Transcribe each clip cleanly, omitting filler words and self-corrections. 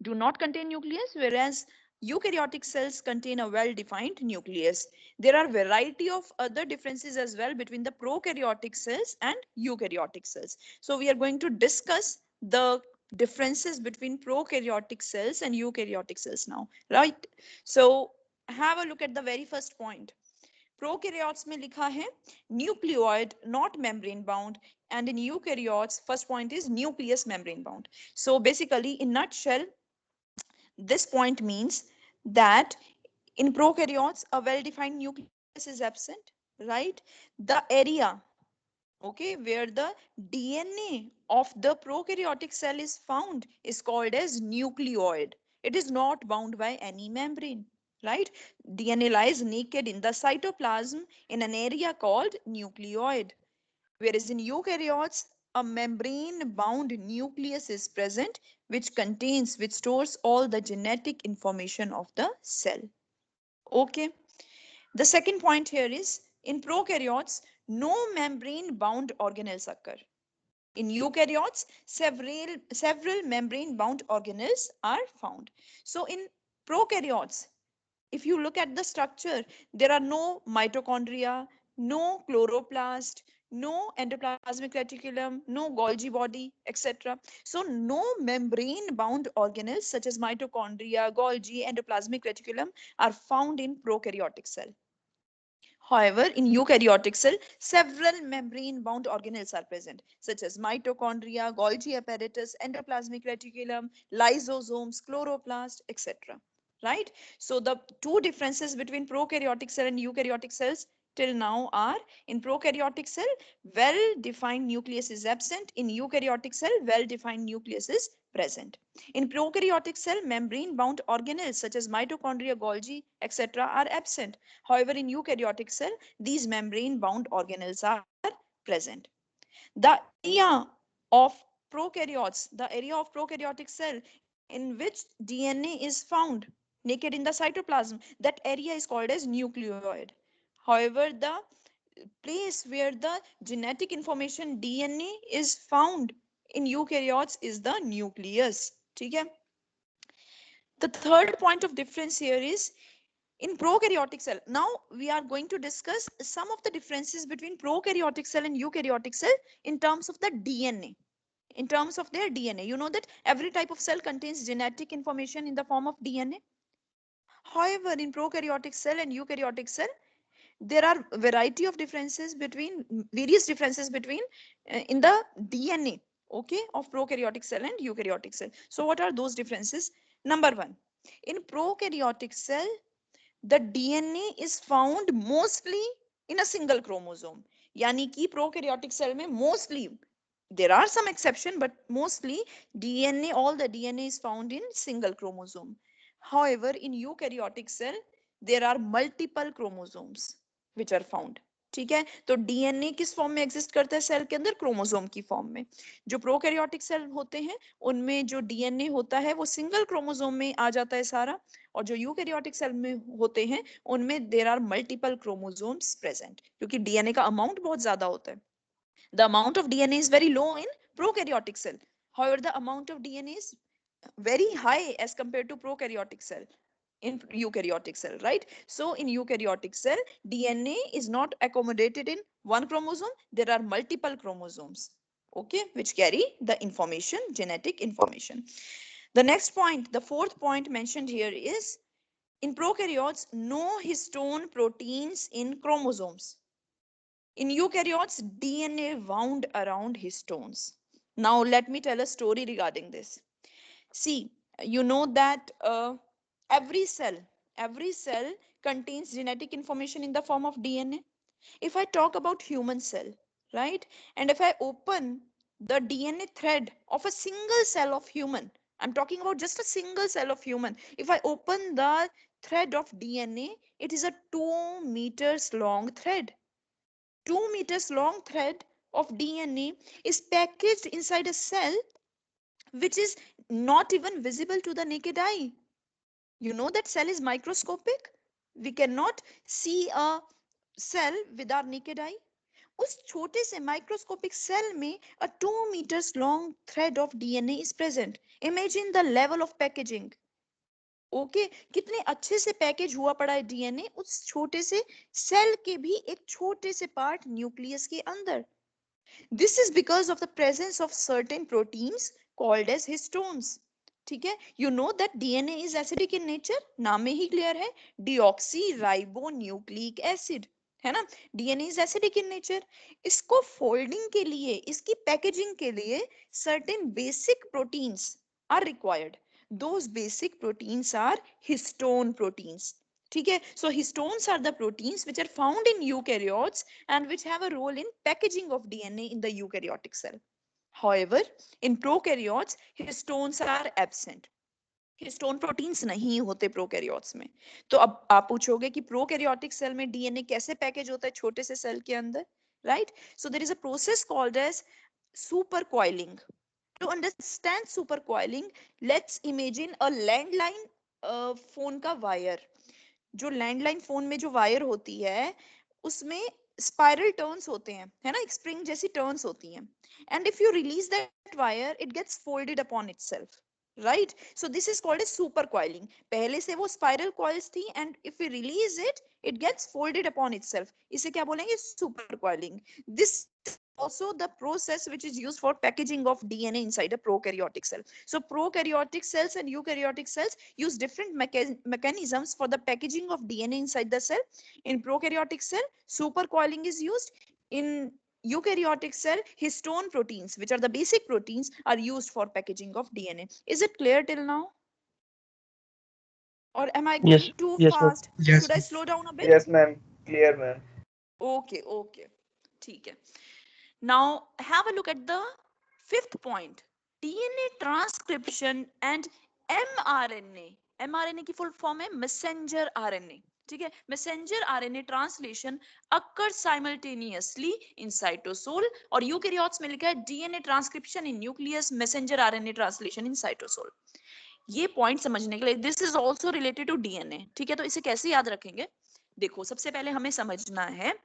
do not contain nucleus, whereas eukaryotic cells contain a well-defined nucleus. There are variety of other differences as well between the prokaryotic cells and eukaryotic cells. So we are going to discuss the differences between prokaryotic cells and eukaryotic cells now, right? So have a look at the very first point. Prokaryotes में लिखा है nucleoid not membrane bound and in eukaryotes first point is nucleus membrane bound. So basically in nutshell this point means that in prokaryotes a well defined nucleus is absent, right? The area, okay, where the DNA of the prokaryotic cell is found is called as nucleoid. It is not bound by any membrane, right? DNA lies naked in the cytoplasm in an area called nucleoid, whereas in eukaryotes a membrane bound nucleus is present which stores all the genetic information of the cell. Okay, the second point here is in prokaryotes no membrane bound organelles occur. In eukaryotes several membrane bound organelles are found. So in prokaryotes, if you look at the structure, there are no mitochondria, no chloroplast, no endoplasmic reticulum, no Golgi body, etc. So no membrane bound organelles such as mitochondria, Golgi, endoplasmic reticulum are found in prokaryotic cell. However, in eukaryotic cell, several membrane-bound organelles are present, such as mitochondria, Golgi apparatus, endoplasmic reticulum, lysosomes, chloroplast, etc. Right? So the two differences between prokaryotic cell and eukaryotic cells till now are in prokaryotic cell, well-defined nucleus is absent. In eukaryotic cell, well-defined nucleus is present. In prokaryotic cell, membrane-bound organelles such as mitochondria, Golgi, etc. are absent. However, in eukaryotic cell, these membrane-bound organelles are present. The area of prokaryotic cell in which DNA is found naked in the cytoplasm, that area is called as nucleoid. However, the place where the genetic information DNA is found in eukaryotes is the nucleus. ठीक है? The third point of difference here is in prokaryotic cell. Now we are going to discuss some of the differences between prokaryotic cell and eukaryotic cell in terms of the DNA. In terms of their DNA, you know that every type of cell contains genetic information in the form of DNA. However, in prokaryotic cell and eukaryotic cell, there are variety of differences between various differences between in the DNA, okay, of prokaryotic cell and eukaryotic cell. So what are those differences? Number one, in prokaryotic cell the DNA is found mostly in a single chromosome. यानी कि prokaryotic cell में mostly, there are some exception, but mostly DNA, all the DNA is found in single chromosome. However, in eukaryotic cell, there are multiple chromosomes which are found. ठीक है, तो DNA किस form में exist करता है cell के अंदर? Chromosome की फॉर्म में. जो प्रोकैरियोटिक सेल होते हैं उनमें जो डीएनए होता है वो सिंगल क्रोमोसोम में आ जाता है सारा, और जो यूकैरियोटिक सेल में होते हैं उनमें there are multiple chromosomes present, क्योंकि डीएनए का अमाउंट बहुत ज्यादा होता है. The amount of DNA is very low in prokaryotic cell. However, the amount of DNA is very high as compared to prokaryotic cell in eukaryotic cell, right? So in eukaryotic cell, DNA is not accommodated in one chromosome. There are multiple chromosomes, okay, which carry the information, genetic information. The next point, the fourth point mentioned here is in prokaryotes, no histone proteins in chromosomes. In eukaryotes, DNA wound around histones. Now let me tell a story regarding this. See, you know that every cell, every cell contains genetic information in the form of DNA. If I talk about human cell, right, and if I open the DNA thread of a single cell of human, I'm talking about just a single cell of human. If I open the thread of DNA, it is a 2 meters long thread. 2 meters long thread of DNA is packaged inside a cell which is not even visible to the naked eye. You know that cell is microscopic. We cannot see a cell with our naked eye. उस छोटे से microscopic cell में a 2 meters long thread of DNA is present. Imagine the level of packaging. Okay कितने अच्छे से package हुआ पड़ा है डीएनए उस छोटे से सेल के भी एक छोटे से पार्ट न्यूक्लियस के अंदर. This is because of the presence of certain proteins called as histones. ठीक है, you know that DNA is acidic in nature. नाम में ही क्लियर है, डिऑक्सी राइबोन्यूक्लिक एसिड है ना. DNA is acidic in nature. इसको फोल्डिंग के लिए, इसकी पैकेजिंग के लिए certain basic proteins are required. Those basic proteins are histone proteins. ठीक है, so histones are the proteins which are found in eukaryotes and which have a role in packaging of DNA in the eukaryotic cell. However, in prokaryotes, histones are absent. Histone proteins नहीं होते prokaryotes में. तो अब आप पूछोगे कि prokaryotic cell में DNA कैसे पैकेज होता है छोटे से सेल के अंदर, right? So there is a process called as super coiling. To understand supercoiling, let's imagine a landline phone का वायर. जो लैंडलाइन फोन में जो वायर होती है उसमें स्पाइरल टर्न्स होते हैं, है ना, एक स्प्रिंग जैसी टर्न्स होती हैं. And if you release that wire it gets folded upon itself, right? So this is called a super coiling. पहले से वो स्पाइरल कॉइल्स थी and if you release it it gets folded upon itself. इसे क्या बोलेंगे? Super coiling. This also the process which is used for packaging of DNA inside a prokaryotic cell. So prokaryotic cells and eukaryotic cells use different mechanisms for the packaging of DNA inside the cell. In prokaryotic cell, supercoiling is used. In eukaryotic cell, histone proteins, which are the basic proteins, are used for packaging of DNA. Is it clear till now? Or am I Yes, going too yes, ma'am. fast? Yes, Should I ma'am. slow down a bit? Yes, ma'am. Clear, ma'am. Okay, okay. ठीक है. Now have a look at the fifth point. DNA transcription and mRNA. mRNA की full form है messenger RNA. ठीक है, messenger RNA translation occurs simultaneously in cytosol और eukaryotes में लिखा है DNA transcription in nucleus, messenger RNA translation in cytosol. ये point समझने के लिए this is also related to DNA. ठीक है, तो इसे कैसे याद रखेंगे? देखो सबसे पहले हमें समझना है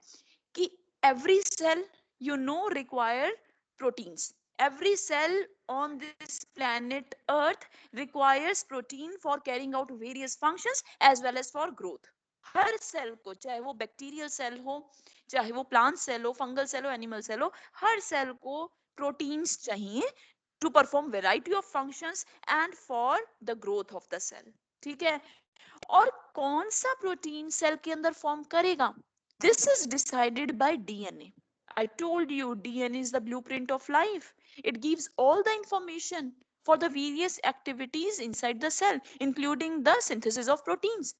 कि every cell you know require proteins. Every cell on this planet earth requires protein for carrying out various functions as well as for growth. हर सेल को, चाहे वो बैक्टीरियल सेल हो, चाहे वो प्लांट सेल हो, फंगल सेल हो, animal cell हो, हर सेल को प्रोटीन्स चाहिए to perform variety of functions and for the growth of the cell. ठीक है, और कौन सा प्रोटीन सेल के अंदर फॉर्म करेगा? This is decided by DNA. I told you DNA is the blueprint of life. It gives all the information for the various activities inside the cell, including the synthesis of proteins.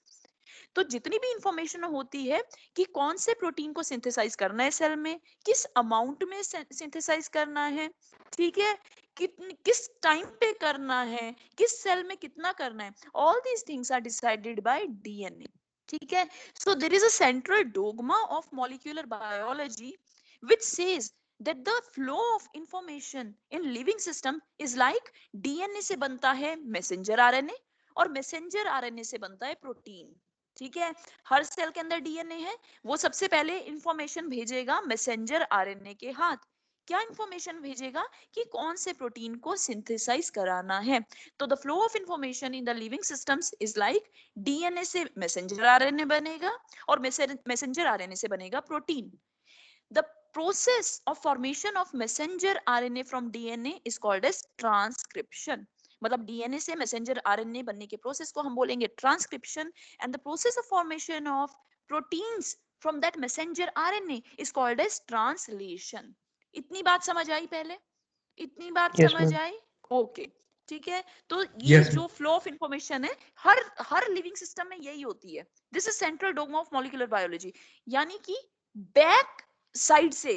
तो जितनी भी information होती है कि कौन से protein को synthesise करना है सेल में, किस अमाउंट में सिंथेसाइज करना है, ठीक है, किस टाइम पे करना है, किस सेल में कितना करना है, all these things are decided by DNA. ठीक है, so there is a central dogma of molecular biology which says that the flow of information in living system is like DNA से बनता है मैसेंजर आरएनए और messenger RNA से बनता है protein. ठीक है, हर सेल के अंदर डीएनए है, वो सबसे पहले इंफॉर्मेशन भेजेगा मैसेंजर आरएनए के हाथ. क्या इंफॉर्मेशन भेजेगा? कि कौन से प्रोटीन को सिंथेसाइज कराना है. तो the flow of information in the living systems is like DNA से मैसेंजर आरएनए बनेगा और मैसेंजर आरएनए से बनेगा protein. The process of formation of messenger RNA from DNA is called as transcription. मतलब डीएनए से मैसेंजर आरएनए बनने के process को हम बोलेंगे transcription and the process of formation of proteins from that messenger RNA is called as translation. इतनी बात समझ आई? पहले इतनी बात Yes, समझ ma'am. आई? ओके, ठीक है. तो ये Yes, जो ma'am. फ्लो ऑफ इंफॉर्मेशन है हर लिविंग सिस्टम में यही होती है. This is central dogma of molecular biology. यानी कि बैक साइड से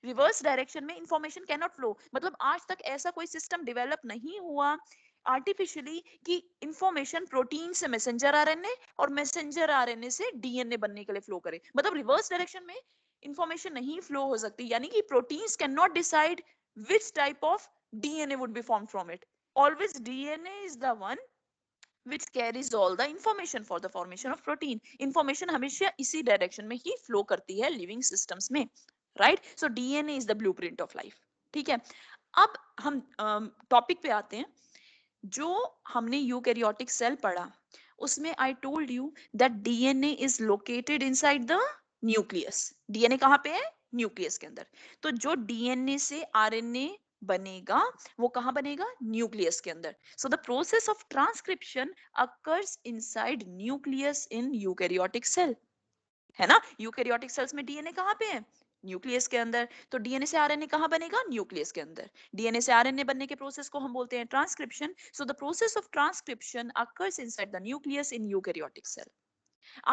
रिवर्स डायरेक्शन में इंफॉर्मेशन कैन नॉट फ्लो. मतलब आज तक ऐसा कोई सिस्टम डेवलप नहीं हुआ आर्टिफिशियली कि इंफॉर्मेशन प्रोटीन से मैसेंजर आरएनए और मैसेंजर आरएनए से डीएनए बनने के लिए फ्लो करे. मतलब रिवर्स डायरेक्शन में इंफॉर्मेशन नहीं फ्लो हो सकती. यानी कि proteins can not decide which type of DNA would be formed from it. Always DNA is the one which carries all the information for the formation of protein. Information हमेशा इसी direction में ही flow करती है living systems में, right? So DNA is the blueprint of life. ठीक है, अब हम टॉपिक पे आते हैं। जो हमने यूकैरियोटिक सेल पढ़ा उसमें आई told you that DNA is located inside the nucleus. DNA कहाँ पे है? न्यूक्लियस के अंदर। तो जो डीएनए से आरएनए बनेगा वो कहाँ बनेगा? न्यूक्लियस के अंदर। So the process of transcription occurs inside nucleus in eukaryotic cell, है ना? यूकैरियोटिक सेल्स में डीएनए कहाँ पे है? न्यूक्लियस के अंदर। तो डीएनए से आरएनए कहाँ बनेगा? न्यूक्लियस के अंदर। डीएनए से आरएनए बनने के प्रोसेस को हम बोलते हैं transcription. So the process of transcription occurs inside the nucleus in eukaryotic cell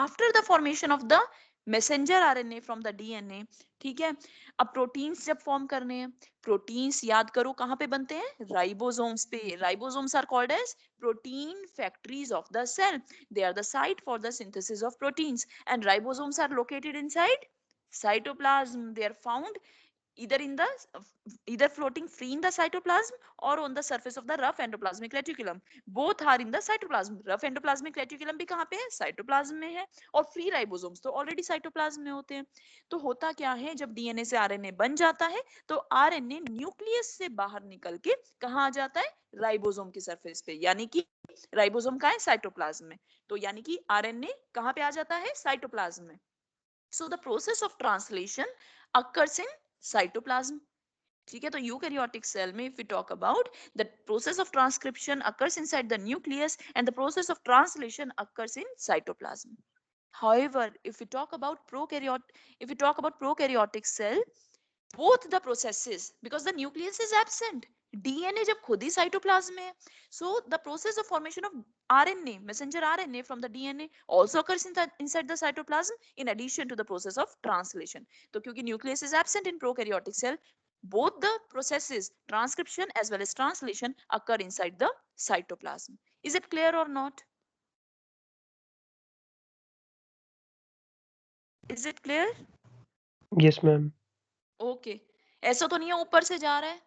after the formation of the messenger RNA from the DNA. ठीक है, अब प्रोटीन्स जब फॉर्म करने हैं, प्रोटीन्स याद करो कहाँ पे बनते हैं? राइबोसोम्स पे। Ribosomes are called as protein factories of the cell. They are the site for the synthesis of proteins, and ribosomes are located inside cytoplasm. They are found either in the either floating free in the cytoplasm or on the surface of the rough endoplasmic reticulum. Both are in the cytoplasm. rough endoplasmic reticulum भी कहाँ पे है? Cytoplasm में है। और free ribosomes तो already cytoplasm में होते हैं। तो होता क्या है, जब डीएनए से आरएनए बन जाता है तो आरएनए न्यूक्लियस से बाहर निकल के कहाँ आ जाता है? राइबोसोम की सरफेस पे, यानी कि राइबोसोम कहाँ है? साइटोप्लाज्म में। तो यानी कि आरएनए कहाँ पे आ जाता है? साइटोप्लाज्म में। So the process of translation occurs in cytoplasm. ठीक है, तो यूकैरियोटिक सेल में if we talk about the process of transcription occurs inside the nucleus and the process of translation occurs in cytoplasm. However, if we talk about prokaryotic cell, both the processes, because the nucleus is absent, DNA जब खुद ही cytoplasm में है, so the process of formation of RNA, messenger RNA from the DNA also occurs inside the cytoplasm in addition to the process of translation. तो क्योंकि nucleus is absent in prokaryotic cell, both the processes, transcription as well as translation, occur inside the cytoplasm. Is it clear or not? Is it clear? Yes, ma'am. Okay. ऐसा तो नहीं है ऊपर से जा रहा है।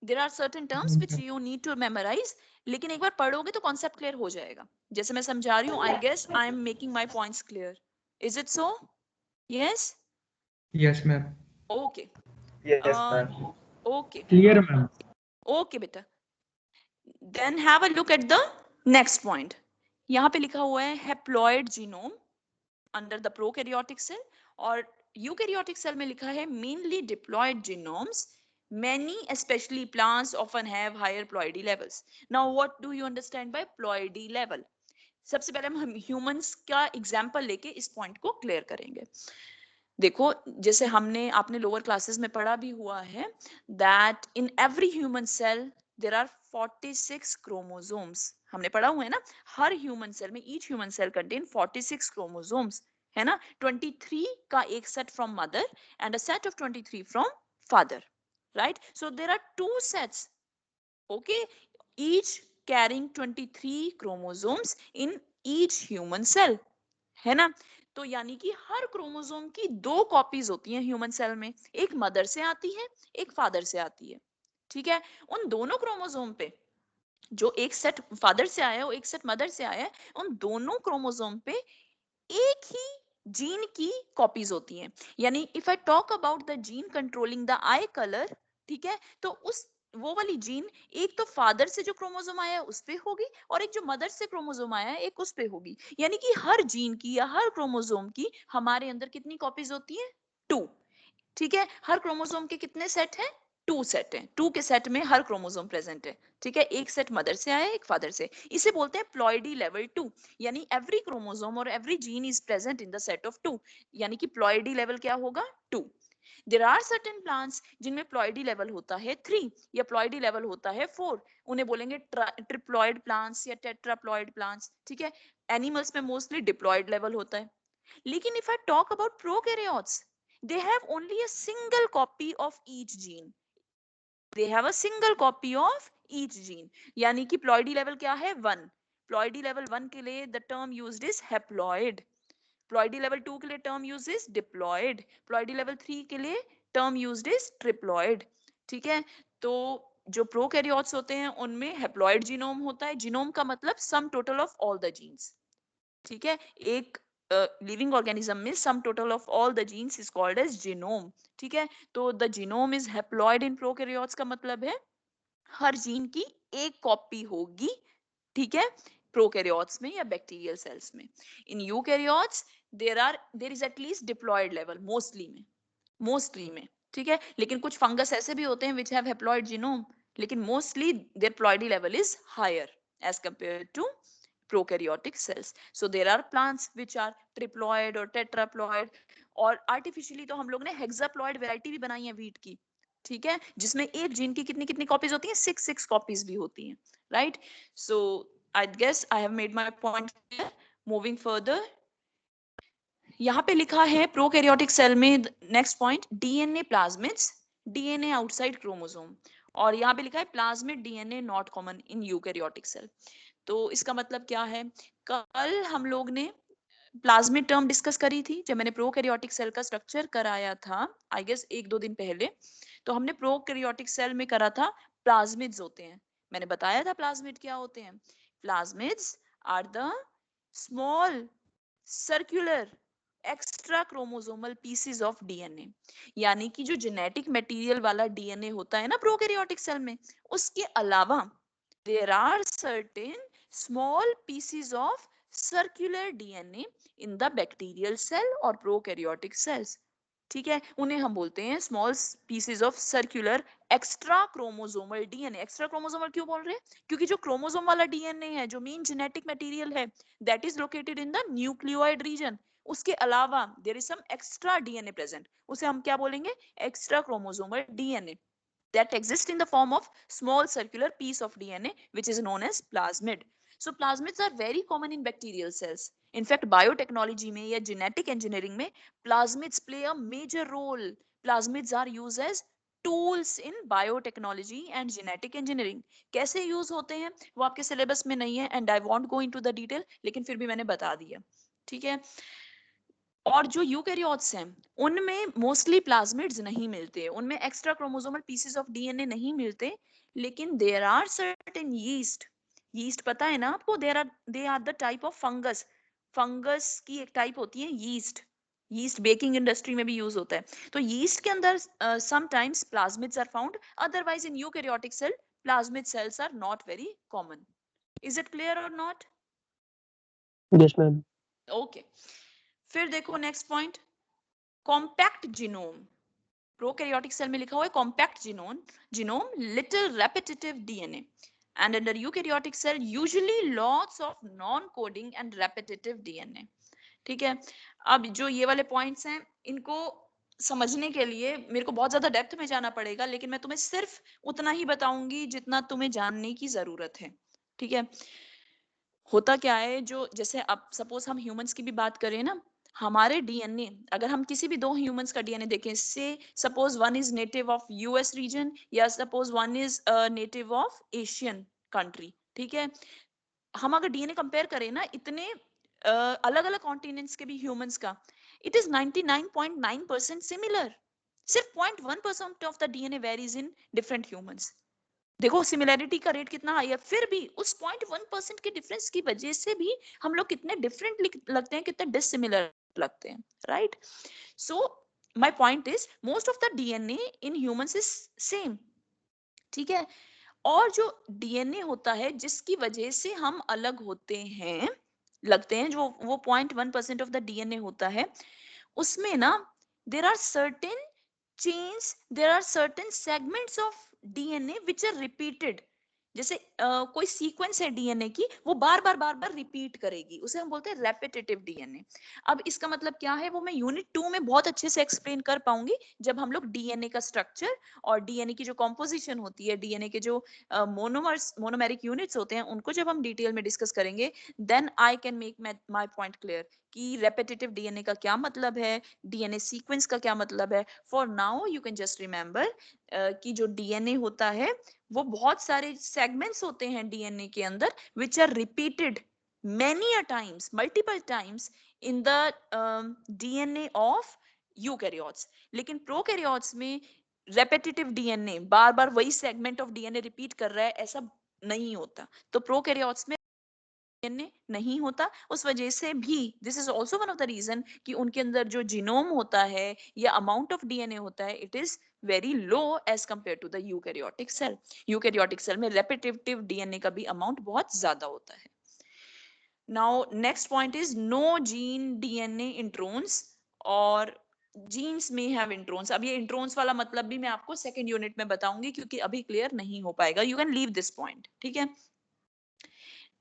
There are certain terms which you need to memorize, लेकिन एक बार पढ़ोगे तो कॉन्सेप्ट क्लियर हो जाएगा। जैसे मैं समझा रही हूँ, I guess I am making my points clear. Is it so? Yes? Yes, ma'am. Okay. Yes, Uh, ma'am. okay. Clear, ma'am. Okay, बेटा. Then have a look at the next point. यहाँ पे लिखा हुआ है haploid genome under the prokaryotic cell, और eukaryotic cell में लिखा है mainly diploid genomes. Many, especially plants, often have higher ploidy levels. Now, what do you understand by ploidy level? सबसे पहले हम ह्यूमंस का एग्जाम्पल लेके इस पॉइंट को क्लियर करेंगे। देखो, जैसे हमने आपने लोअर क्लासेस में पढ़ा भी हुआ है that in every human cell there are 46 chromosomes. हमने पढ़ा हुआ है ना, हर ह्यूमन सेल में each human cell contain 46 chromosomes, है ना? 23 का एक set from mother and a set of 23 from father, right? So there are two sets, okay, each carrying 23 chromosomes in each human cell, है ना? तो यानी कि हर क्रोमोसोम की दो कॉपीज होती हैं ह्यूमन सेल में, एक मदर से आती है, एक फादर से आती है। ठीक है, उन दोनों क्रोमोसोम पे जो एक सेट फादर से आया है और एक सेट मदर से आया है, उन दोनों क्रोमोसोम पे एक ही जीन की कॉपीज होती हैं। यानी if I talk about the gene controlling the I colour, ठीक है, तो उस वो वाली जीन एक तो फादर से जो क्रोमोसोम आया है उस पे होगी, और एक जो मदर से क्रोमोसोम आया है एक उस पे होगी। यानी कि हर जीन की या हर क्रोमोसोम की हमारे अंदर कितनी कॉपीज होती है? 2। ठीक है, हर क्रोमोसोम के कितने सेट हैं? 2 सेट हैं। 2 के सेट में हर क्रोमोसोम प्रेजेंट है। ठीक है, एक सेट मदर से आया है, एक फादर से। इसे बोलते हैं प्लॉइडी लेवल 2, यानी एवरी क्रोमोसोम और every gene is present in the set of 2, यानी कि प्लॉइडी लेवल क्या होगा? 2। देयर आर सर्टेन प्लांट्स जिनमें प्लॉइडी लेवल होता है 3 या प्लॉइडी लेवल होता है 4, उन्हें बोलेंगे ट्रिप्लॉइड प्लांट्स या टेट्राप्लॉइड प्लांट्स। ठीक है, एनिमल्स में मोस्टली डिप्लॉइड लेवल होता है। लेकिन if I talk about prokaryotes, they have only a single copy of each gene. They have a single copy of each gene. यानी कि ploidy level क्या है? 1. Ploidy level 1 के लिए the term used is haploid. Ploidy level 2 के लिए term used is diploid. Ploidy level 3 के लिए term used is triploid. ठीक है, तो जो प्रोकैरियोट्स होते हैं उनमें हैप्लॉइड जीनोम होता है. जीनोम का मतलब sum total of all the genes. ठीक है, एक लिविंग ऑर्गेनिज्म में sum total of all the genes is called as genome. ठीक है, तो the genome is haploid in prokaryotes का मतलब है हर जीन की एक कॉपी होगी. ठीक है, प्रोकैरियोट्स में या बैक्टीरियल सेल्स में. In eukaryotes there is at least diploid level mostly में. ठीक है, लेकिन कुछ फंगस ऐसे भी होते हैं विच हैव हैप्लॉइड जीनोम, लेकिन mostly their ploidy level is higher as compared to prokaryotic cells. So there are plants which are triploid or tetraploid, और आर्टिफिशियली तो हम लोग ने हेक्साप्लॉइड वैरायटी भी बनाई है वीट की. ठीक है, जिसमें एक जीन की कितनी कितनी कॉपीज होती हैं, 6 कॉपीज भी होती हैं. Right, so I guess I have made my point clear. Moving further, यहाँ पे लिखा है प्रोकैरियोटिक सेल में next point DNA plasmids, DNA outside chromosome. और यहाँ पे लिखा है plasmid DNA not common in eukaryotic cell. तो इसका मतलब क्या है, कल हम लोग ने प्लाज्मिड टर्म डिस्कस करी थी जब मैंने प्रोकैरियोटिक सेल का स्ट्रक्चर कराया था, आई गेस 1-2 दिन पहले. तो हमने प्रोकैरियोटिक सेल में करा था प्लाज्मिड्स होते हैं. मैंने बताया था प्लाज्मिड क्या होते हैं. Plasmids are the small circular extra chromosomal pieces of DNA. यानी कि जो जेनेटिक मटेरियल वाला डीएनए होता है ना प्रोकैरियोटिक सेल में, उसके अलावा there are certain small pieces of circular DNA in the bacterial cell or prokaryotic cells. ठीक है, उन्हें हम बोलते हैं small pieces of circular extra chromosomal DNA. Extra chromosomal क्यों बोल रहे हैं, क्योंकि जो क्रोमोसोम वाला डीएनए है, जो मेन जेनेटिक मटेरियल है, that is located in the nucleoid region. उसके अलावा there is some extra DNA present, उसे हम क्या बोलेंगे, extra chromosomal DNA that exist in the form of small circular piece of DNA which is known as plasmid. So plasmids are very common in bacterial cells. In fact, biotechnology में या genetic engineering में plasmids play a major role. Plasmids are used as tools in biotechnology and genetic engineering. कैसे use होते हैं वो आपके syllabus में नहीं है and I won't go into the detail, लेकिन फिर भी मैंने बता दिया. ठीक है, और जो यूकैरियोट्स हैं उनमें मोस्टली प्लाज्मिड्स नहीं मिलते, उनमें extra chromosomal pieces of DNA नहीं मिलते. लेकिन there are certain yeast. Yeast पता है ना आपको, they are the type of fungus. Fungus की एक टाइप होती है यीस्ट. यीस्ट बेकिंग इंडस्ट्री में भी यूज होता है. तो यीस्ट के अंदर sometimes plasmids are found, otherwise in eukaryotic cell plasmid cells are not very common. Is it clear और नॉट? Yes, ma'am. ओके, फिर देखो next point, compact genome. Prokaryotic cell में लिखा हुआ है compact genome little repetitive DNA, and under eukaryotic cell usually lots of non coding and repetitive DNA. ठीक है, अब जो ये वाले पॉइंट्स हैं इनको समझने के लिए मेरे को बहुत ज्यादा डेप्थ में जाना पड़ेगा, लेकिन मैं तुम्हें सिर्फ उतना ही बताऊंगी जितना तुम्हें जानने की जरूरत है. ठीक है, होता क्या है, जो जैसे अब सपोज हम ह्यूमंस की भी बात करें ना, हमारे डीएनए, अगर हम किसी भी दो ह्यूमंस का डीएनए देखें, say suppose one is native of US region या suppose one is native of Asian country. ठीक है, हम अगर डीएनए कंपेयर करें ना इतने अलग अलग कॉन्टिनेंट्स के भी ह्यूमंस का, इट इज 99.9% सिमिलर. सिर्फ 0.1% of the DNA varies in different humans. देखो सिमिलैरिटी का रेट कितना हाई है, फिर भी उस 0.1% के डिफरेंस की वजह से भी हम लोग कितने डिफरेंट लगते हैं, कितने डिसिमिलर लगते हैं. Right, so my point is most of the DNA in humans is same. ठीक है, और जो डीएनए होता है जिसकी वजह से हम अलग होते हैं, लगते हैं, जो वो 0.1% ऑफ द डीएनए होता है, उसमें ना there are certain chains, there are certain segments of DNA which are repeated. जैसे कोई सीक्वेंस है डीएनए की, वो बार बार रिपीट करेगी, उसे हम बोलते हैं रेपिटेटिव डीएनए. अब इसका मतलब क्या है वो मैं यूनिट 2 में बहुत अच्छे से एक्सप्लेन कर पाऊंगी, जब हम लोग डीएनए का स्ट्रक्चर और डीएनए की जो कॉम्पोजिशन होती है, डीएनए के जो मोनोमेरिक यूनिट्स होते हैं, उनको जब हम डिटेल में डिस्कस करेंगे, then I can make my point clear कि रेपिटेटिव डीएनए का क्या मतलब है, डीएनए सीक्वेंस का क्या मतलब है. For now you can just remember कि जो डीएनए होता है वो बहुत सारे सेगमेंट्स होते हैं डीएनए के अंदर which are repeated many a times, multiple times in the DNA of eukaryotes. लेकिन प्रोकैरियोट्स में रेपेटिटिव डीएनए, बार बार वही सेगमेंट ऑफ डीएनए रिपीट कर रहा है, ऐसा नहीं होता। तो प्रोकैरियोट्स में डीएनए नहीं होता, उस वजह से भी this is also one of the reason कि उनके अंदर जो जीनोम होता है या अमाउंट ऑफ डीएनए होता है, it is very low as compared to the eukaryotic cell. Eukaryotic cell में रेपिटेटिव डीएनए का भी अमाउंट बहुत ज्यादा होता है। Now next point is no gene DNA introns, और जीन्स में हैव इंट्रोन्स। अब ये इंट्रोन्स वाला मतलब भी मैं आपको सेकंड यूनिट में बताऊंगी, क्योंकि अभी क्लियर नहीं हो पाएगा। You can leave this point, ठीक है।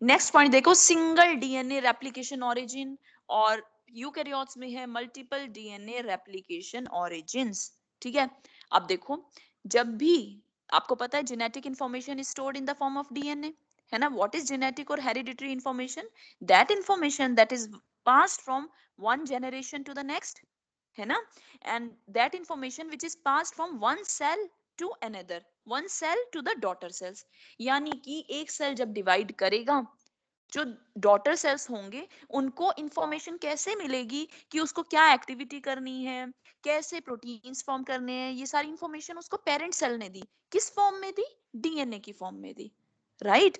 नेक्स्ट पॉइंट देखो, सिंगल डीएनए रेप्लिकेशन ओरिजिन, और यूकैरियोट्स में है मल्टीपल डीएनए रेप्लिकेशन ओरिजिन्स, ठीक है। अब देखो, जब भी आपको पता है genetic information is stored in the form of DNA, है ना। व्हाट इज जेनेटिक और hereditary information? That information that is passed from one generation to the next, है ना। And that information which is passed from one cell to another, one cell to the daughter cells. यानी कि एक cell जब divide करेगा, जो daughter cells होंगे उनको इंफॉर्मेशन कैसे मिलेगी कि उसको क्या एक्टिविटी करनी है, कैसे प्रोटीन्स फॉर्म करने हैं, ये सारी इंफॉर्मेशन उसको पेरेंट सेल ने दी। किस फॉर्म में दी? डीएनए की फॉर्म में दी, राइट।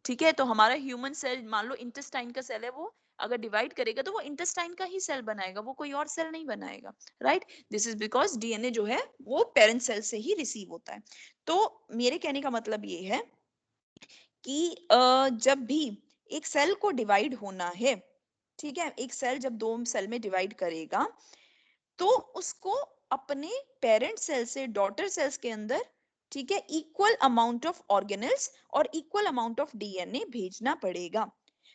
ठीक है, तो हमारा ह्यूमन सेल, मान लो इंटेस्टाइन का सेल है, वो अगर डिवाइड करेगा तो वो इंटेस्टाइन का ही सेल बनाएगा, वो कोई और सेल नहीं बनाएगा, right. This is because DNA जो है वो पेरेंट सेल से ही रिसीव होता है। तो मेरे कहने का मतलब ये है कि जब भी एक सेल को डिवाइड होना है, ठीक है, एक सेल जब दो सेल में डिवाइड करेगा, तो उसको अपने पेरेंट सेल से डॉटर सेल्स के अंदर, ठीक है, इक्वल अमाउंट ऑफ ऑर्गेनेल्स और इक्वल अमाउंट ऑफ डीएनए भेजना पड़ेगा।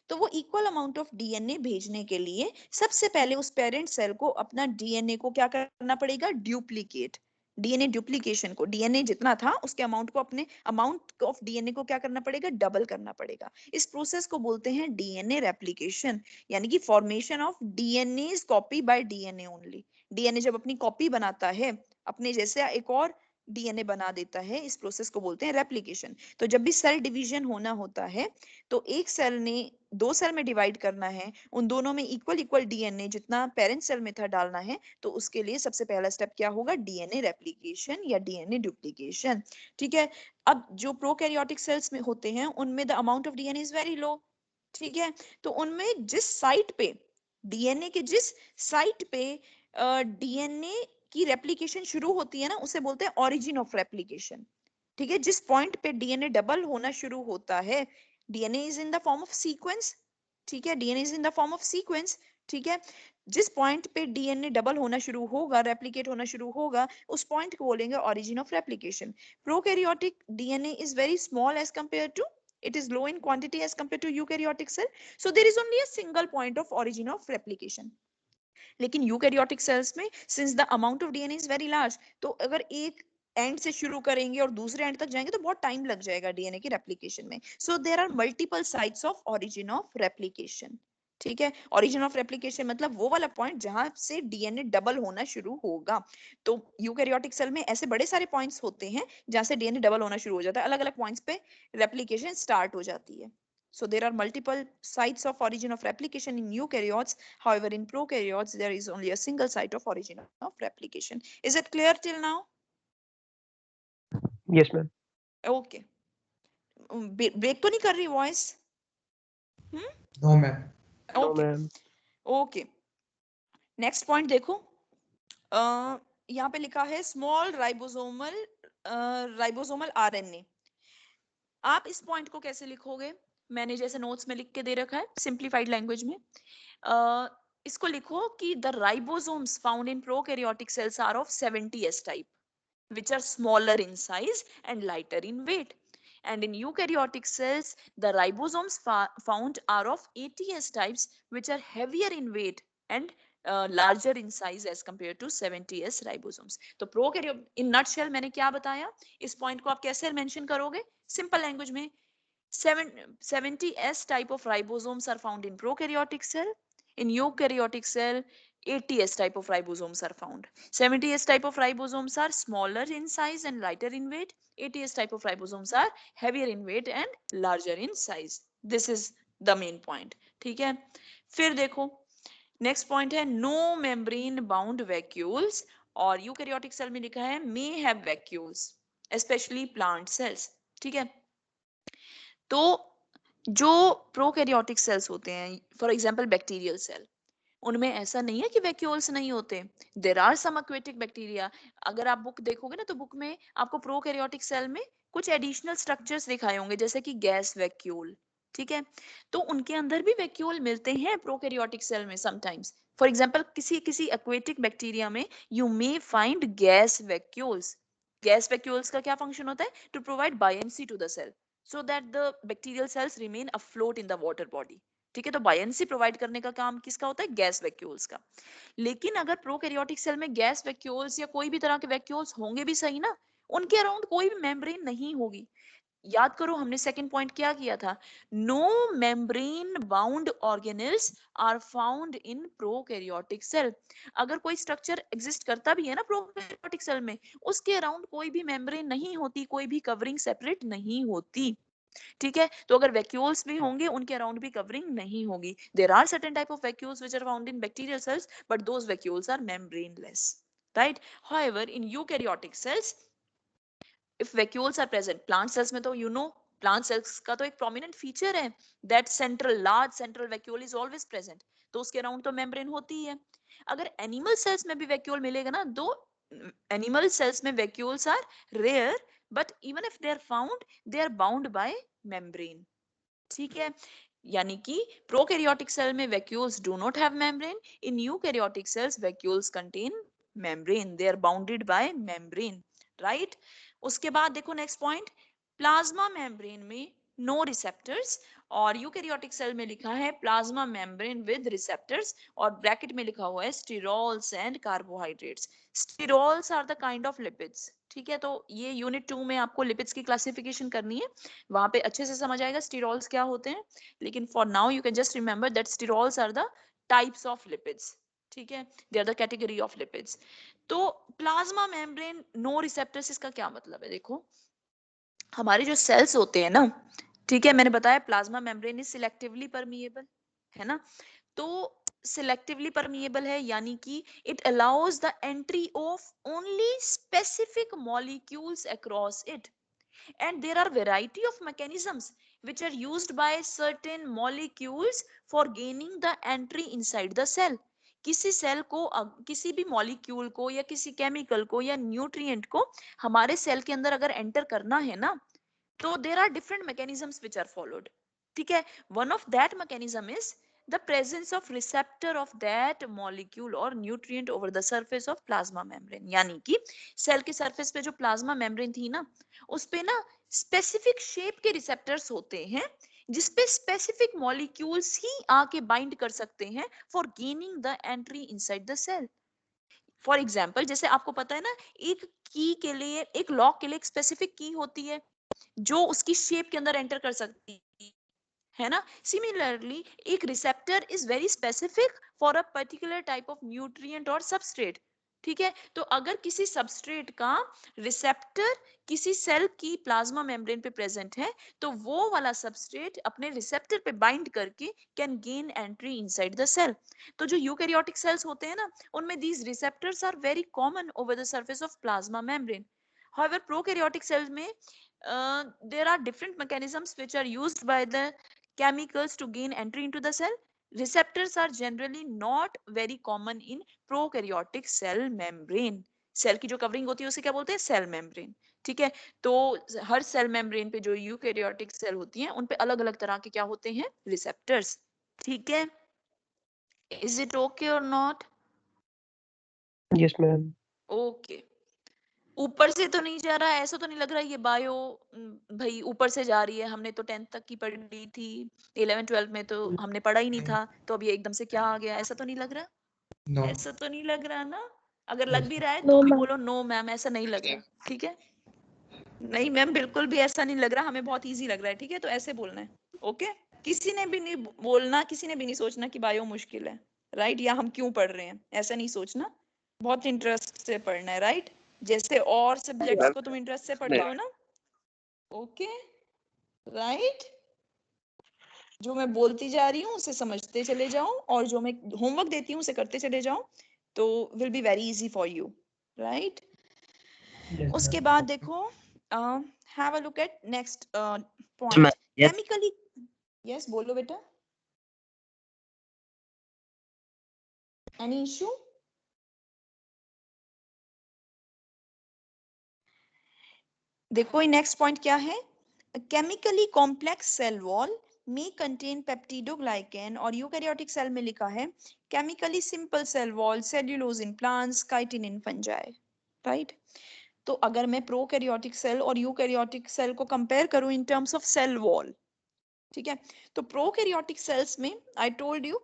तो वो इक्वल अमाउंट ऑफ डीएनए भेजने के लिए सबसे पहले उस पेरेंट सेल को अपना डीएनए को क्या करना पड़ेगा? ड्यूप्लीकेट। डीएनए ड्यूप्लीकेशन को, डीएनए जितना था उसके अमाउंट को, अपने अमाउंट ऑफ डीएनए को क्या करना पड़ेगा? डबल करना पड़ेगा। इस प्रोसेस को बोलते हैं डीएनए रेप्लिकेशन, यानी कि formation of DNA copy bye DNA only. DNA जब अपनी कॉपी बनाता है, अपने जैसे एक और डीएनए बना देता है, इस प्रोसेस को बोलते हैं रेप्लिकेशन। तो जब भी सेल डिवीजन होना होता है, तो एक सेल ने दो सेल में डिवाइड करना है, उन दोनों में इक्वल इक्वल डीएनए जितना पेरेंट सेल में था डालना है, तो उसके लिए सबसे पहला स्टेप क्या होगा? डीएनए रेप्लिकेशन या डीएनए डुप्लीकेशन, ठीक है। अब जो प्रोकैरियोटिक सेल्स में होते हैं उनमें the amount of DNA is very लो, ठीक है। तो उनमें जिस साइट पे डीएनए के जिस साइट पे डीएनए की रेप्लिकेशन शुरू होती है ना, उसे बोलते हैं ओरिजिन ऑफ रेप्लिकेशन, ठीक है। जिस पॉइंट पे डीएनए डबल होना शुरू होता है, DNA is in the form of sequence, ठीक है, DNA is in the form of sequence, ठीक है। जिस पॉइंट पे डीएनए डबल होना शुरू होगा, रेप्लिकेट होना शुरू होगा, उस पॉइंट को बोलेंगे origin of replication. Prokaryotic DNA is very small as compared to, it is low in quantity as compared to eukaryotic cell, so there is only a single point of origin of replication. लेकिन eukaryotic cells में since the amount of DNA is very large, तो अगर एक and से शुरू करेंगे और दूसरे एंड तक जाएंगे तो बहुत टाइम लग जाएगा डीएनए की रेप्लिकेशन में। So there are multiple sites of origin of replication, ठीक है। ओरिजिन ऑफ रेप्लिकेशन मतलब वो वाला पॉइंट जहां से डीएनए डबल होना शुरू होगा। तो यूकैरियोटिक सेल में ऐसे बड़े सारे पॉइंट्स होते हैं जहां से डीएनए डबल होना शुरू हो जाता है, अलग अलग पॉइंट्स पे रेप्लिकेशन स्टार्ट हो जाती है। So there are multiple sites of origin of replication in eukaryotes. However, in prokaryotes, there is only a single site of origin of replication. Is it clear till now? Yes, ma'am. Okay. Break तो नहीं कर रही voice? No ma'am. No, Okay. ma'am. Okay. Next point देखो. यहाँ पे लिखा है small ribosomal RNA. आप इस पॉइंट को कैसे लिखोगे? मैंने जैसे नोट्स में लिख के दे रखा है सिंप्लीफाइड लैंग्वेज में। इसको लिखो कि the ribosomes found in prokaryotic cells are of 70s type, which are smaller in size and lighter in weight. And in eukaryotic cells, the ribosomes found are of 80s types, which are heavier in weight and larger in size as compared to 70s ribosomes. तो prokaryote in nutshell मैंने क्या बताया? इस point को आप कैसे mention करोगे? Simple language में, 70s type of ribosomes are found in prokaryotic cell. In eukaryotic cell, 80s type of ribosomes are found. 70s type of ribosomes are smaller in size and lighter in weight. 80s type of ribosomes are heavier in weight and larger in size. This is the main point. ठीक है, फिर देखो next point है no membrane bound vacuoles और eukaryotic cell में लिखा है may have vacuoles, specially plant cells. ठीक है, तो जो प्रोकैरियोटिक सेल्स होते हैं, फॉर एग्जांपल बैक्टीरियल सेल, उनमें ऐसा नहीं है कि वैक्यूल्स नहीं होते। There are some aquatic bacteria. अगर आप बुक देखोगे ना तो बुक में आपको प्रोकैरियोटिक सेल में कुछ एडिशनल स्ट्रक्चर्स दिखाए होंगे, जैसे कि गैस वैक्यूल। ठीक है, तो उनके अंदर भी वैक्यूल मिलते हैं प्रोकैरियोटिक सेल में समटाइम्स। फॉर एग्जांपल किसी किसी एक्वेटिक बैक्टीरिया में you may find gas vacuoles. Gas vacuoles का क्या फंक्शन होता है? To provide buoyancy to the cell so that the bacterial cells remain afloat in the water body। ठीक है, तो बायंसी प्रोवाइड करने का काम किसका होता है? गैस वैक्यूल्स का। लेकिन अगर प्रोकैरियोटिक सेल में गैस वैक्यूल्स या कोई भी तरह के वैक्यूल्स होंगे भी सही ना, उनके अराउंड कोई भी मेम्ब्रेन नहीं होगी। याद करो हमने सेकंड पॉइंट क्या किया था? No membrane bound organelles are found in prokaryotic cell. अगर कोई स्ट्रक्चर एग्जिस्ट करता भी है ना प्रोकैरियोटिक सेल में, उसके अराउंड कोई भी मेम्ब्रेन नहीं होती, कोई भी कवरिंग सेपरेट नहीं होती। ठीक है, तो अगर वैक्यूल्स भी होंगे उनके अराउंड भी कवरिंग नहीं होगी। There are certain type of vacuoles which are found in bacterial cells but those vacuoles are membraneless, right? However in eukaryotic cells if vacuoles are present, plant cells में तो you know plant cells का तो एक prominent feature है that central large central vacuole is always present, तो उसके around तो membrane होती ही है। अगर animal cells में भी vacuole मिलेगा ना, दो animal cells में vacuoles are rare but even if they are found they are bound by membrane। ठीक है, यानी कि प्रोकैरियोटिक सेल में vacuoles do not have membrane, in eukaryotic cells vacuoles contain membrane, they are bounded by membrane, right? उसके बाद देखो next point, plasma membrane में no receptors, और यूकैरियोटिक सेल में लिखा है प्लाज्मा मेम्ब्रेन विद रिसेप्टर्स, और ब्रैकेट में लिखा हुआ है sterols and carbohydrates. Sterols are the kind of lipids. ठीक है, तो ये यूनिट 2 में आपको लिपिड्स की क्लासिफिकेशन करनी है, वहां पे अच्छे से समझ आएगा स्टीरोल्स क्या होते हैं। लेकिन for now you can just remember that sterols are the types of lipids. ठीक है, they are the category of lipids. तो प्लाज्मा मेम्ब्रेन नो रिसेप्टर्स, इसका क्या मतलब है? देखो हमारे जो सेल्स होते हैं ना, ठीक है, मैंने बताया plasma membrane is selectively permeable, है ना? तो सिलेक्टिवली परमिएबल है यानी कि it allows the entry of only specific molecules across it, and there are variety of mechanisms which are used by certain molecules for gaining the entry inside the cell। किसी cell को किसी भी molecule को या किसी chemical को या nutrient को हमारे सेल के अंदर अगर एंटर करना है ना, तो there are different mechanisms which are followed. ठीक है, one of that mechanism is the presence of receptor of that molecule or nutrient over the surface of plasma membrane। यानी कि सेल के सरफेस पे जो प्लाज्मा मेम्ब्रेन थी ना, उस पे ना स्पेसिफिक शेप के रिसेप्टर्स होते हैं जिसपे स्पेसिफिक मॉलिक्यूल्स ही आके बाइंड कर सकते हैं for gaining the entry inside the cell. For example जैसे आपको पता है ना, एक की के लिए, एक लॉक के लिए एक स्पेसिफिक की होती है जो उसकी शेप के अंदर एंटर कर सकती है ना। सिमिलरली एक receptor is very specific for a particular type of nutrient और सबस्ट्रेट। ठीक है, तो अगर किसी सबस्ट्रेट का रिसेप्टर किसी सेल की प्लाज्मा मेम्ब्रेन पे प्रेजेंट है, तो वो वाला सबस्ट्रेट अपने रिसेप्टर पे बाइंड करके can gain entry inside the cell. तो जो यूकैरियोटिक सेल्स होते हैं ना, उनमें these receptors are very common over the surface of plasma membrane. However, prokaryotic cells में there are different mechanisms which are used by the chemicals to gain entry into the cell। Receptors are generally not very common in prokaryotic cell membrane। Cell की जो covering होती है उसे क्या बोलते हैं? Cell membrane. ठीक है, तो हर सेल मेम्ब्रेन पे जो यूकैरियोटिक सेल होती हैं उन पे अलग अलग तरह के क्या होते हैं? रिसेप्टर्स। ठीक है, इज इट ओके और नॉट? Yes, ma'am. ओके, ऊपर से तो नहीं जा रहा, ऐसा तो नहीं लग रहा ये बायो भाई ऊपर से जा रही है? हमने तो 10th तक की पढ़ी थी, 11 12 में तो हमने पढ़ा ही नहीं था, तो अब ये एकदम से क्या आ गया? ऐसा तो नहीं लग रहा? No. ऐसा तो नहीं लग रहा ना? अगर लग Yes. भी रहा है No, तो भी ma'am. बोलो नो मैम ऐसा नहीं लग रहा। ठीक है, नहीं मैम बिल्कुल भी ऐसा नहीं लग रहा, हमें बहुत इजी लग रहा है। ठीक है, तो ऐसे बोलना है। ओके, किसी ने भी नहीं बोलना, किसी ने भी नहीं सोचना कि बायो मुश्किल है, राइट? या हम क्यों पढ़ रहे हैं, ऐसा नहीं सोचना। बहुत इंटरेस्ट से पढ़ना है, राइट? जैसे और सब्जेक्ट्स को तुम इंटरेस्ट से पढ़ते हो ना। Okay, right? जो मैं बोलती जा रही हूँ उसे समझते चले जाओ, और जो मैं होमवर्क देती हूँ उसे करते चले जाओ, तो will be very easy for you, right. Yes, उसके ma'am. बाद देखो, have a look at next Yes, point, ma'am. Yes. Chemically, yes बोलो बेटा, एनी इशू? देखो ये नेक्स्ट पॉइंट क्या है, chemically complex cell wall may contain peptidoglycan, और यूकैरियोटिक सेल में लिखा है chemically simple cell wall, cellulose in plants, chitin in fungi, right. तो अगर मैं प्रोकैरियोटिक सेल और यूकैरियोटिक सेल को कंपेयर करूं in terms of cell wall, ठीक है, तो प्रोकैरियोटिक सेल्स में I told you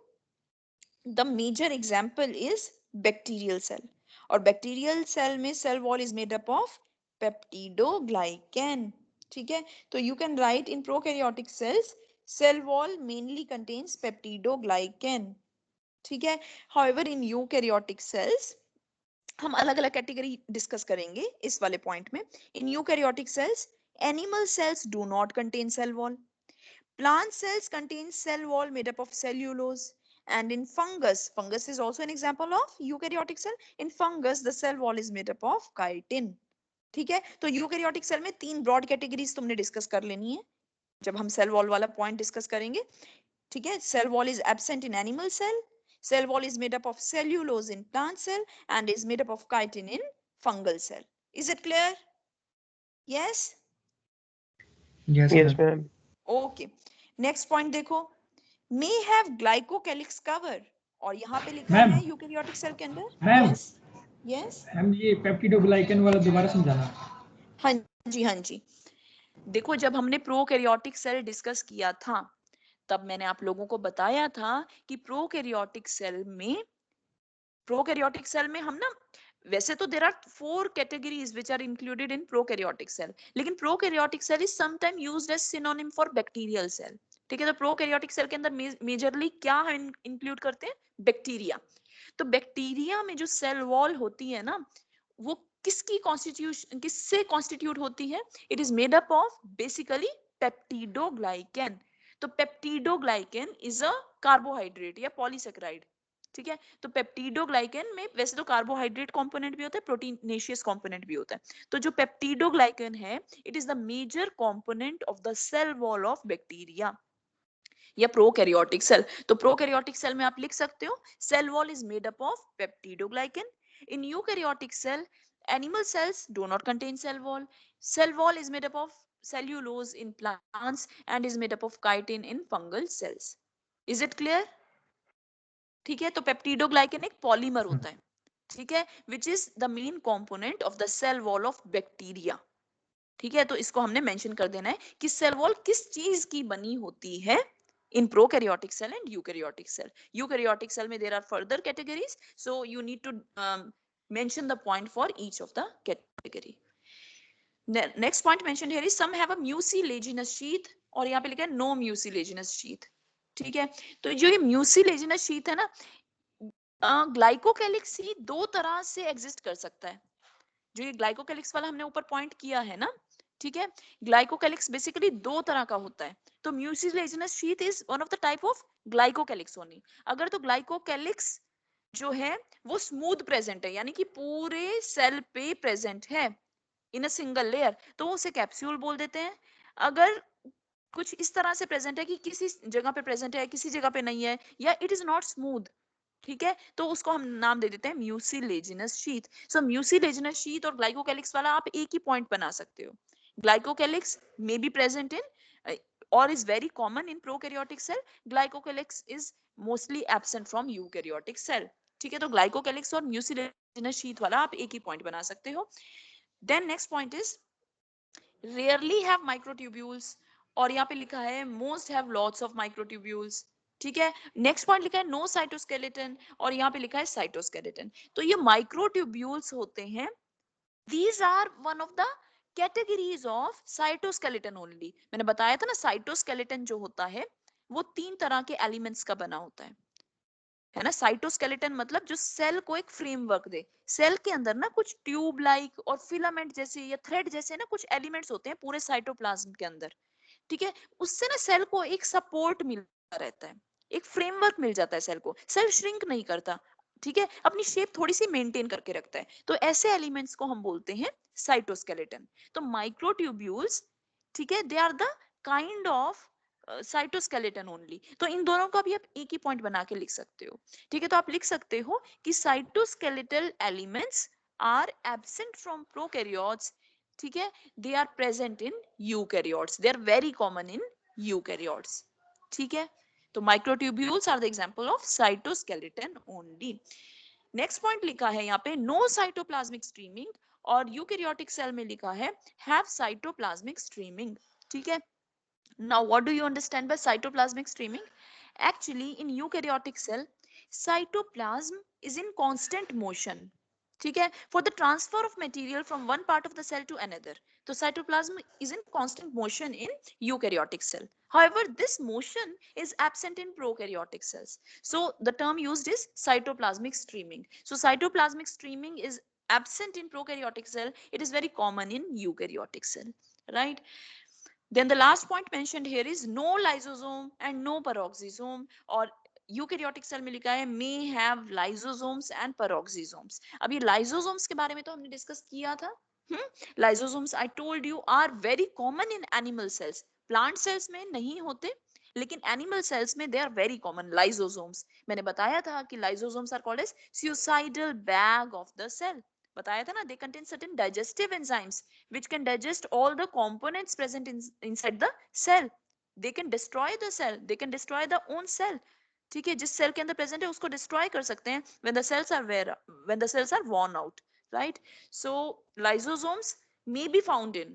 the major example is bacterial cell, और बैक्टीरियल सेल में cell wall is made up of peptidoglycan, ठीक है। तो you can write in prokaryotic cells cell wall mainly contains peptidoglycan, ठीक है। However in eukaryotic sales हम अलग अलग कैटेगरी डिस्कस करेंगे इस वाले पॉइंट में। In eukaryotic cells animal cells do not contain cell wall, plant cells contain cell wall made up of cellulose, and in fungus is also an example of eukaryotic cell. In fungus the cell wall is made up of chitin, ठीक है। तो eukaryotic cell में तीन broad categories तुमने discuss कर लेनी है जब हम सेल वॉल वाला पॉइंट डिस्कस करेंगे, ठीक है। Cell wall is absent in animal cell, cell wall is made up of cellulose in plant cell, and is made up of chitin in fungal cell. Is it clear? Yes? Yes, Yes, ma'am. ma'am. Okay. Next point देखो, may have glycocalyx cover, और यहाँ पे लिखा ma'am है eukaryotic cell के अंदर, ma'am yes yes, ma'am ये peptidoglycan वाला दोबारा समझाना। हाँ जी हाँ जी। देखो जब हमने प्रोकैरियोटिक सेल डिस्कस किया था तब मैंने आप लोगों को बताया था कि प्रोकैरियोटिक सेल में हम ना, वैसे तो there are 4 categories which are included in prokaryotic cell, लेकिन prokaryotic cell is sometime used as synonym for bacterial cell, ठीक है। तो प्रोकैरियोटिक सेल के अंदर मेजरली क्या इंक्लूड करते हैं, बैक्टीरिया। तो बैक्टीरिया में जो सेल वॉल होती है ना, वो किससे कॉन्स्टिट्यूट होती है, it is made up of basically peptidoglycan. तो पेप्टिडोग्लाइकेन इज अ कार्बोहाइड्रेट या पॉलीसेकेराइड, ठीक है। तो पेप्टिडोग्लाइकेन में वैसे तो कार्बोहाइड्रेट कंपोनेंट भी होता है, प्रोटीनेशियस कंपोनेंट भी होता है। तो जो पेप्टिडोग्लाइकेन है it is the major component of the cell wall of bacteria या प्रोकैरियोटिक सेल। तो प्रोकैरियोटिक सेल में आप लिख सकते हो cell wall is made up of peptidoglycan. In eukaryotic cell animal cells do not contain cell wall is made up of cellulose in plants and is made up of chitin in fungal cells. Is it clear? ठीक है। तो peptidoglycan एक polymer होता है, ठीक है, which is the main component of the cell wall of bacteria, ठीक है। तो इसको हमने मेंशन कर देना है कि सेल वॉल किस चीज की बनी होती है in prokaryotic cell and eukaryotic cell. Eukaryotic cell में there are further categories, so you need to mention the point for each of the category. Next point mentioned here is some have a mucilaginous sheath, और यहाँ पे लिखा है no mucilaginous sheath, ठीक है। तो जो ये mucilaginous sheath है ना, ग्लाइकोकैलिक्स ही दो तरह से एग्जिस्ट कर सकता है। जो ये ग्लाइकोकैलिक्स वाला हमने ऊपर पॉइंट किया है ना, ठीक है, ग्लाइकोकैलिक्स बेसिकली दो तरह का होता है। तो mucilaginous sheath is one of the type of glycocalyx only. अगर तो ग्लाइकोकैलिक्स जो है वो स्मूथ प्रेजेंट है, यानी कि पूरे सेल पे प्रेजेंट है इन अ सिंगल लेयर, तो उसे कैप्सूल बोल देते हैं। अगर कुछ इस तरह से प्रेजेंट है कि किसी जगह पे प्रेजेंट है किसी जगह पे नहीं है, या इट इज नॉट स्मूथ, ठीक है, तो उसको हम नाम दे देते हैं mucilaginous sheath. So mucilaginous sheath और ग्लाइकोकैलिक्स वाला आप एक ही पॉइंट बना सकते हो। Glycocalyx may be present in और is very common in prokaryotic cell, glycocalyx is mostly absent from eukaryotic cell, ठीक है। तो ग्लाइकोकैलिक्स और म्यूसिलेजिनस शीथ वाला आप एक ही पॉइंट बना सकते हो। Then next point is rarely have microtubules, और यहाँ पे लिखा है most have lots of microtubules, ठीक है। नेक्स्ट पॉइंट लिखा है नो साइटोस्केलेटन, और यहाँ पे लिखा है साइटोस्केलेटन। तो ये माइक्रोट्यूब्यूल्स होते हैं, these are one of the categories of cytoskeleton only। मैंने बताया था ना साइटोस्केलेटन जो होता है वो तीन तरह के एलिमेंट्स का बना होता है ना। साइटोस्केलेटन मतलब जो सेल को एक फ्रेमवर्क दे, सेल के अंदर ना कुछ ट्यूब लाइक और फिलामेंट जैसे या थ्रेड जैसे ना कुछ एलिमेंट्स होते हैं पूरे साइटोप्लाज्म के अंदर, ठीक है। उससे ना सेल को एक सपोर्ट मिलता रहता है, एक फ्रेमवर्क मिल जाता है सेल को, सेल श्रिंक नहीं करता। ठीक है, अपनी शेप थोड़ी सी मेंटेन करके रखता है, तो ऐसे एलिमेंट्स को हम बोलते हैं साइटोस्केलेटन। तो माइक्रोट्यूब्यूल्स, ठीक है, they are the kind of cytoskeleton only. तो इन दोनों का भी आप एक ही पॉइंट बना के लिख सकते हो, ठीक है। तो आप लिख सकते हो कि cytoskeletal elements are absent from prokaryotes, ठीक है, they are present in eukaryotes, they are very common in eukaryotes, ठीक है। तो microtubules are the example of cytoskeleton only. Next point लिखा है यहाँ पे नो साइटोप्लाज्मिक स्ट्रीमिंग, और यूकैरियोटिक सेल में लिखा है हैव साइटोप्लाज्मिक स्ट्रीमिंग, ठीक है। Now, what do you understand by cytoplasmic streaming? Actually, in eukaryotic cell, cytoplasm is in constant motion. ठीक है, for the transfer of material from one part of the cell to another. तो cytoplasm is in constant motion in eukaryotic cell. However, this motion is absent in prokaryotic cells. So the term used is cytoplasmic streaming. So cytoplasmic streaming is absent in prokaryotic cell. It is very common in eukaryotic cell, right? Then the last point mentioned here is no lysosome and no peroxisome, और eukaryotic cell में लिखा है may have lysosomes and peroxisomes। अब ये lysosomes के बारे में तो हमने डिस्कस किया था। Lysosomes I told you are very common in animal cells, plant cells में नहीं होते, लेकिन एनिमल सेल्स में they are very common lysosomes। मैंने बताया था कि lysosomes are called as suicidal bag of the cell, बताया था ना, they contain certain digestive enzymes which can digest all the components present inside the cell. They can destroy the cell, they can destroy the own cell, ठीक है, जिस cell के अंदर present है उसको डिस्ट्रॉय कर सकते हैं when the cells are when the cells are worn out, right? So lysosomes may be found in,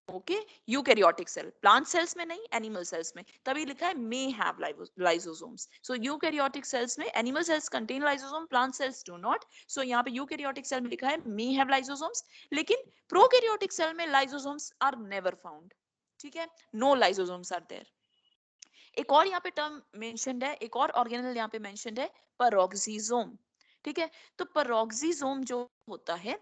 okay, eukaryotic cell, plant cells में नहीं, एनिमल सेल्स में, तभी लिखा है may have lysosomes. So eukaryotic cells में animal cells contain lysosome, plant cells do not. So यहाँ पे eukaryotic cell में लिखा है मे हैव लाइसोसोम्स, लेकिन प्रोकैरियोटिक सेल में लाइसोसोम्स आर नेवर फाउंड, ठीक है, नो लाइसोसोम्स आर देयर। एक और यहाँ पे टर्म मेंशन्ड है, एक और ऑर्गेनल यहाँ पे मेंशन्ड है, पेरोक्सिसोम, ठीक है। तो पेरोक्सिसोम जो होता है,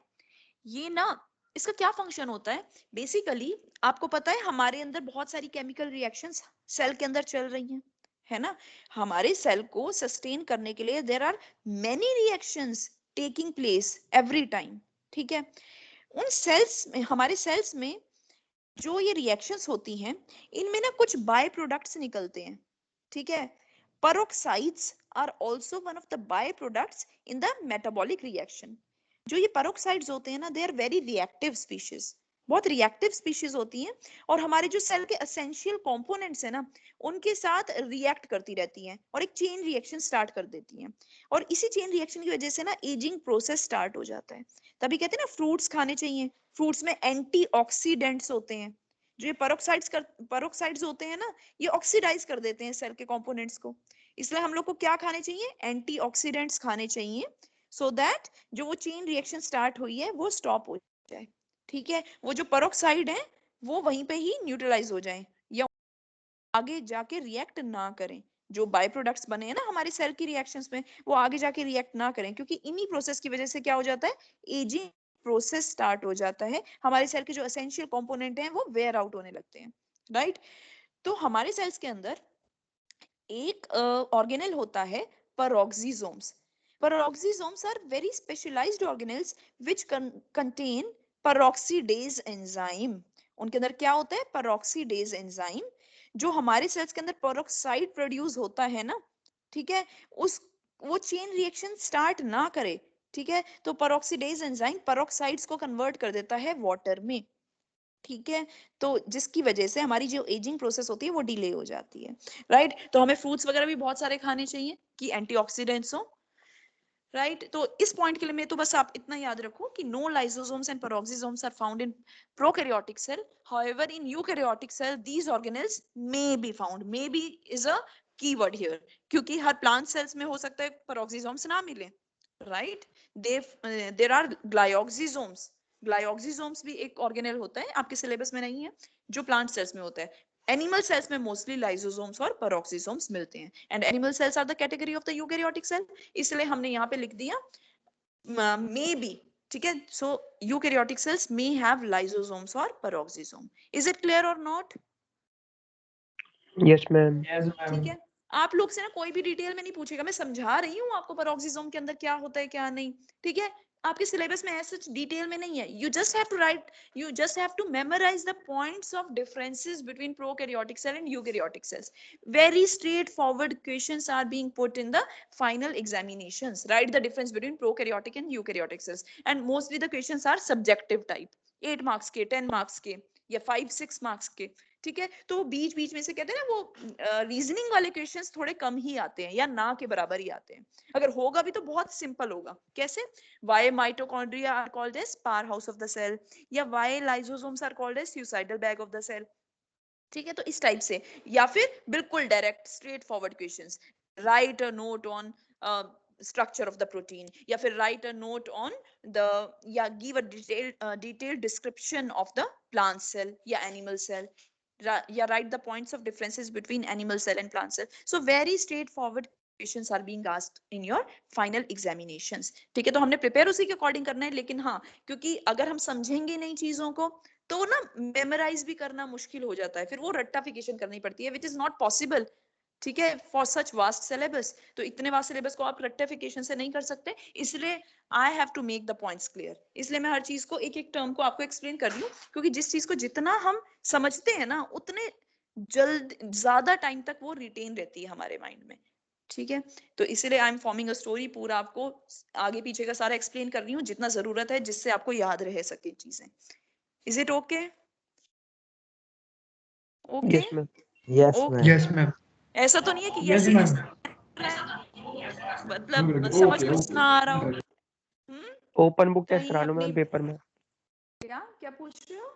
ये ना, इसका क्या फंक्शन होता है बेसिकली, आपको पता है हमारे अंदर बहुत सारी केमिकल रिएक्शंस सेल के अंदर चल रही हैं, है ना। हमारे सेल को सस्टेन करने के लिए there are many reactions taking place every time, ठीक है। उन सेल्स में, हमारे सेल्स में जो ये रिएक्शंस होती हैं, इनमें ना कुछ बाय प्रोडक्ट्स निकलते हैं, ठीक है। Peroxides are also one of the by products in the metabolic reaction. जो ये पेरोक्साइड्स होते हैं ना, they are very reactive species, बहुत रिएक्टिव स्पीशीज होती हैं, और हमारे जो सेल के एसेंशियल कंपोनेंट्स हैं ना, उनके साथ रिएक्ट करती रहती हैं और एक चेन रिएक्शन स्टार्ट कर देती हैं। और इसी चेन रिएक्शन की वजह से ना एजिंग प्रोसेस स्टार्ट हो जाता है। तभी कहते हैं ना फ्रूट्स खाने चाहिए, फ्रूट्स में एंटीऑक्सीडेंट्स होते हैं। जो ये पेरोक्साइड्स होते हैं ना, ये ऑक्सीडाइज कर देते हैं सेल के कंपोनेंट्स को। इसलिए हम लोग को क्या खाने चाहिए, एंटीऑक्सीडेंट्स खाने चाहिए, सो दैट जो वो चेन रिएक्शन स्टार्ट हुई है वो स्टॉप हो जाए, ठीक है। वो जो पेरोक्साइड है वो वहीं पे ही न्यूट्रलाइज हो जाए, या आगे जाके रिएक्ट ना करें। जो बाय प्रोडक्ट्स बने हैं ना हमारी सेल की रिएक्शंस में, वो आगे जाके रिएक्ट ना करें, क्योंकि इन्हीं प्रोसेस की वजह से क्या हो जाता है, एजिंग प्रोसेस स्टार्ट हो जाता है, हमारे सेल के जो एसेंशियल कंपोनेंट हैं वो वेयर आउट होने लगते हैं, राइट। तो हमारे सेल्स के अंदर एक ऑर्गेनेल होता है peroxisomes. Peroxisomes are very specialized organelles which contain peroxidase enzyme. उनके अंदर क्या होता है, peroxidase enzyme, जो हमारे सेल्स के अंदर पेरोक्साइड प्रोड्यूस होता है ना, ठीक है, उस वो चेन रिएक्शन स्टार्ट ना करे, ठीक है। तो पेरोक्सीडेज एंजाइम पेरोक्साइड्स को कन्वर्ट कर देता है वाटर में, ठीक है। तो जिसकी वजह से हमारी जो एजिंग प्रोसेस होती है वो डिले हो जाती है, राइट। तो हमें फ्रूट्स वगैरह भी बहुत सारे खाने चाहिए कि एंटीऑक्सीडेंट्स हो, राइट। तो इस पॉइंट के लिए मैं तो बस आप इतना याद रखो कि no lysosomes and peroxisomes are found in prokaryotic cell, however in eukaryotic cell these organelles may be found. May be is a keyword here, क्योंकि हर प्लांट सेल्स में हो सकता है पेरोक्सिसोम्स ना मिले, right. There are glyoxysomes. Glyoxysomes भी एक ऑर्गेनेल होता है, आपके सिलेबस में नहीं है, जो प्लांट सेल्स में होता है। एनिमल सेल्स में मोस्टली लाइसोसोम्स और पेरोक्सिसोम्स मिलते हैं, and animal cells are the category of the eukaryotic cell, इसलिए हमने यहाँ पे लिख दिया मे बी, ठीक है। So eukaryotic cells may have lysosomes और पेरोक्सिसोम। इज इट क्लियर और नॉट? Yes, ma'am. Yes, ठीक ma'am. है, आप लोग से ना कोई भी डिटेल में नहीं पूछेगा, मैं समझा रही हूँ आपको पेरोक्सिसोम के अंदर क्या होता है क्या नहीं, ठीक है। आपके सिलेबस में ऐसा डिटेल में नहीं है, you just have to write, you just have to memorize the points of differences between prokaryotic cell and eukaryotic cells. Very straightforward questions are being put in the final examinations. Write the difference between prokaryotic and eukaryotic cells, and mostly the questions are subjective type, 8 marks के, 10 marks के, या 5-6 marks के, ठीक है। तो बीच बीच में से कहते हैं ना वो रीजनिंग वाले क्वेश्चंस थोड़े कम ही आते हैं या ना के बराबर ही आते हैं, अगर होगा भी तो बहुत सिंपल होगा। कैसे? why mitochondria are called as powerhouse of the cell, या why lysosomes are called as suicidal bag of the cell, ठीक है। तो इस टाइप से, या फिर बिल्कुल direct straight forward questions, right a note on structure of the protein, या फिर write a note on the, या give a detailed description of the plant cell या animal cell, या write the points of differences between animal cell and plant cell. So very straightforward questions are being asked in your final examinations, ठीक है। तो हमने prepare उसी के according करना है, लेकिन हाँ, क्योंकि अगर हम समझेंगे नहीं चीजों को तो ना मेमोराइज भी करना मुश्किल हो जाता है, फिर वो रट्टाफिकेशन करनी पड़ती है, विच इज नॉट पॉसिबल, ठीक है, फॉर सच वास्ट सिलेबस। तो इतने वास्ट सिलेबस को आप रट्टाफिकेशन से नहीं कर सकते, इसलिए I have to make the points clear. इसलिए मैं हर चीज को, एक एक टर्म को आपको एक्सप्लेन कर रही हूँ, क्योंकि जिस चीज को जितना हम समझते हैं ना, उतने जल्द ज्यादा टाइम तक वो रिटेन रहती है हमारे माइंड में, ठीक है। तो इसलिए I am forming a story, पूरा आपको आगे पीछे का सारा एक्सप्लेन कर रही हूँ जितना जरूरत है, जिससे आपको याद रह सके चीजें। Is it okay? Okay? Yes, ma'am. Yes, Okay. ma'am. Yes, ma'am. ऐसा तो नहीं है कि Yes, yes ma'am. मतलब समझ कुछ ना आ रहा हो? ओपन बुक टेस्ट कहीं करा लो अपनी, मैम पेपर में। क्या क्या पूछ रहे हो,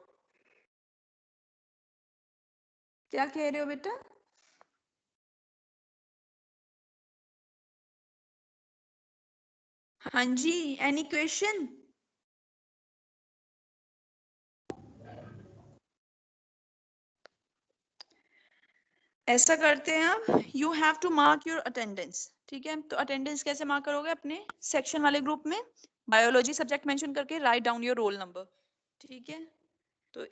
क्या कह रहे हो बेटा? हाँ जी, एनी क्वेश्चन? ऐसा करते हैं अब, you have to mark your attendance, ठीक है। तो अटेंडेंस कैसे मार्क करोगे? अपने सेक्शन वाले ग्रुप में बायोलॉजी सब्जेक्ट मेंशन करके write down your roll number, ठीक है।